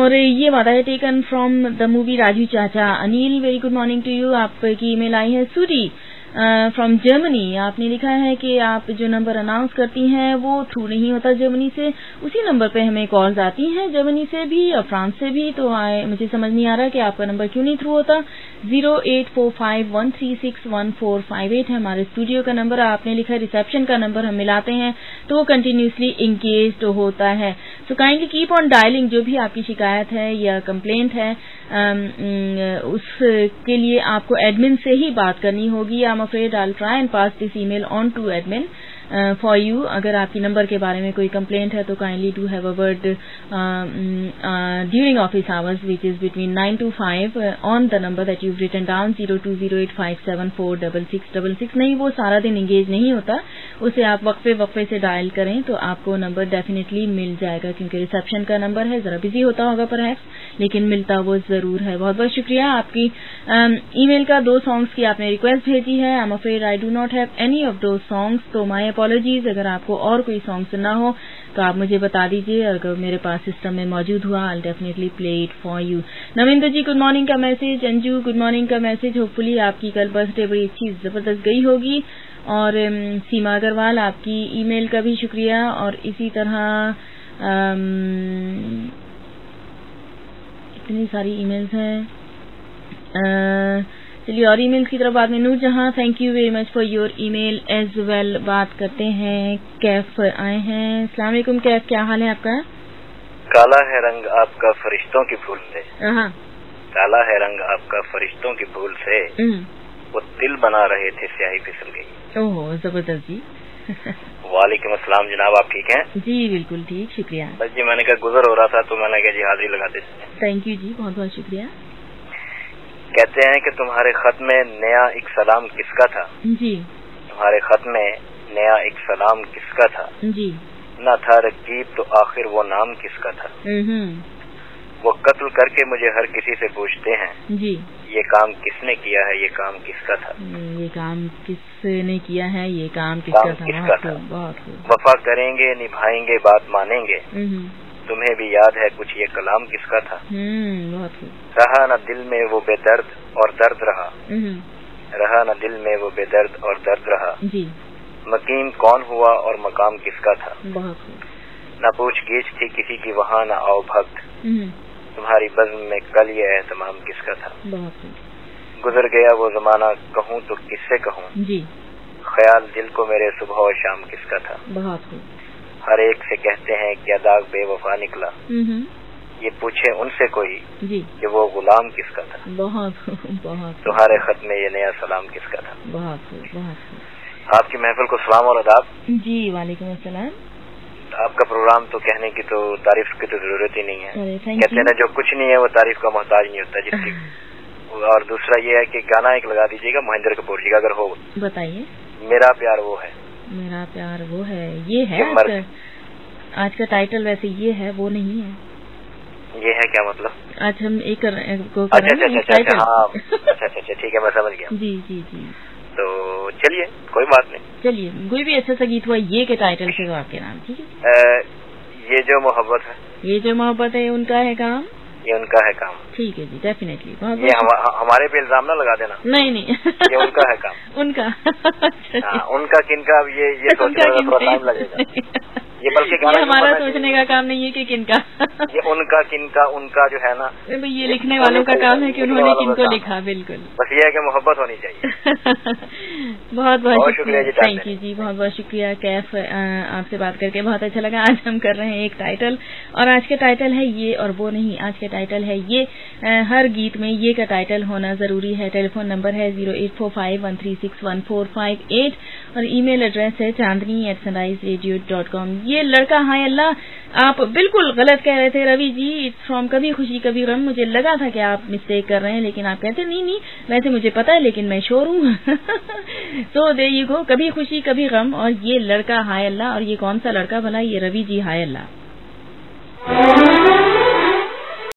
और ये वादा है taken from the movie Raju Chacha. Anil, very good morning to you. आपकी ईमेल आई है सूरी फ्रॉम जर्मनी। आपने लिखा है कि आप जो नंबर अनाउंस करती हैं वो थ्रू नहीं होता जर्मनी से, उसी नंबर पे हमें कॉल्स आती हैं जर्मनी से भी और फ्रांस से भी। तो मुझे समझ नहीं आ रहा कि आपका नंबर क्यों नहीं थ्रू होता। 08451361458 है हमारे स्टूडियो का नंबर। आपने लिखा है रिसेप्शन का नंबर हम मिलाते हैं तो वो कंटिन्यूसली इंगेज्ड होता है। So kindly keep on dialling. जो भी आपकी शिकायत है या कंप्लेंट है उसके लिए आपको एडमिन से ही बात करनी होगी। I am afraid I will try and pass this email on to admin for you. अगर आपकी नंबर के बारे में कोई कंप्लेंट है तो kindly do have a word during office hours which is between 9 to 5 on the number that you written down 0208574666। नहीं, वो सारा दिन इंगेज नहीं होता, उसे आप वक्फे से डायल करें तो आपको नंबर डेफिनेटली मिल जाएगा, क्योंकि रिसेप्शन का नंबर है, जरा बिजी होता होगा परहैप्स, लेकिन मिलता वो जरूर है। बहुत बहुत शुक्रिया आपकी ईमेल का। 2 सॉन्ग्स की आपने रिक्वेस्ट भेजी है। आई am afraid I do not have any of those songs, तो माय अपॉलॉजीज। अगर आपको और कोई सॉन्ग सुनना हो तो आप मुझे बता दीजिए, अगर मेरे पास सिस्टम में मौजूद हुआ I will definitely play it for you. Navinder ji good morning का मैसेज। अंजू गुड मॉर्निंग का मैसेज। होपफुली आपकी कल बर्थडे बड़ी अच्छी जबरदस्त गई होगी। और सीमा अग्रवाल आपकी ईमेल का भी शुक्रिया। और इसी तरह इतनी सारी ईमेल्स हैं। चलिए और ईमेल की तरफ बाद में। Noor Jahan, thank you very much for your email as well. बात करते हैं, कैफ आए हैं। अस्सलाम वालेकुम कैफ, क्या हाल है आपका? काला है रंग आपका फरिश्तों की फूल से, काला है रंग आपका फरिश्तों की फूल से, वो तिल बना रहे थे स्याही फिसल गई। ओहो जबरदस्त जी। वालेकुम अस्सलाम जनाब, आप ठीक हैं? जी बिल्कुल ठीक, शुक्रिया। बस जी मैंने कहा गुजर हो रहा था तो मैंने कहा जी हाजिरी लगा देते हैं। थैंक यू जी, बहुत बहुत शुक्रिया। कहते हैं कि तुम्हारे खत में नया एक सलाम किसका था? जी। तुम्हारे खत में नया एक सलाम किसका था? जी। न था रकीब तो आखिर वो नाम किसका था? वो कत्ल करके मुझे हर किसी से पूछते हैं जी, ये काम किसने किया है, ये काम किसका था? ये काम किसने किया है, ये काम किसका था? बहुत वफा करेंगे, निभाएंगे, बात मानेंगे, तुम्हें भी याद है कुछ ये कलाम किसका था? बहुत रहा न दिल में वो बेदर्द और दर्द रहा, रहा न दिल में वो बेदर्द और दर्द रहा जी। मकीम कौन हुआ और मकाम किसका था? बहुत न पूछ गीछ थी किसी की वहाँ न आओ भक्त, तुम्हारी बज़्म में कल ये एहतमाम किसका था? बहुत गुजर गया वो जमाना कहूँ तो किससे कहूँ जी, ख्याल दिल को मेरे सुबह और शाम किसका था? बहुत हर एक से कहते हैं क्या दाग बेवफा निकला, ये पूछे उनसे कोई जी कि वो गुलाम किसका था? बहुत तुम्हारे खत में ये नया सलाम किसका था? बहुत आपकी महफिल को सलाम और आदाब जी। वालेकुम अस्सलाम। आपका प्रोग्राम तो कहने की तो तारीफ की तो जरूरत ही नहीं है। कहते हैं ना जो कुछ नहीं है वो तारीफ का मोहताज नहीं होता जिसकी। और दूसरा ये है कि गाना एक लगा दीजिएगा महेंद्र कपूर जी का अगर हो। बताइए। मेरा प्यार वो है। मेरा प्यार वो है, ये है आज का टाइटल। वैसे ये है वो नहीं है, ये है क्या मतलब? आज हम एक अच्छा ठीक है मैं समझ गया। जी जी जी। तो चलिए कोई बात नहीं, चलिए कोई भी अच्छा सा गीत हुआ ये के टाइटल से तो आपके नाम ठीक है। ये जो मोहब्बत है, ये जो मोहब्बत है उनका है काम, ये उनका है काम। ठीक है जी, डेफिनेटली। ये हमारे पे इल्जाम ना लगा देना। नहीं ये उनका है काम। उनका उनका किनका, अब ये सोचने में थोड़ा टाइम लगेगा। ये बल्कि गाना हमारा सोचने का काम नहीं है कि किनका ये उनका किनका उनका जो है ना, ये लिखने वालों का काम है कि उन्होंने किनको लिखा। बिल्कुल, बस ये है कि मोहब्बत होनी चाहिए। बहुत बहुत शुक्रिया जी, थैंक यू जी, बहुत बहुत शुक्रिया कैफ। आपसे बात करके बहुत अच्छा लगा। आज हम कर रहे हैं एक टाइटल, और आज का टाइटल है ये और वो नहीं, आज का टाइटल है ये। हर गीत में ये का टाइटल होना जरूरी है। टेलीफोन नंबर है 08451361458 और ईमेल एड्रेस है chandni@sunriseradio.com। ये लड़का हाय अल्लाह, आप बिल्कुल गलत कह रहे थे रवि जी। इट्स फ्रॉम कभी खुशी कभी गम। मुझे लगा था कि आप मिस्टेक कर रहे हैं, लेकिन आप कहते नहीं वैसे मुझे पता है लेकिन मैं श्योर हूँ। तो देयर यू गो, कभी खुशी कभी गम और ये लड़का हाय अल्लाह। और ये कौन सा लड़का भला? ये रवि जी हाय अल्लाह।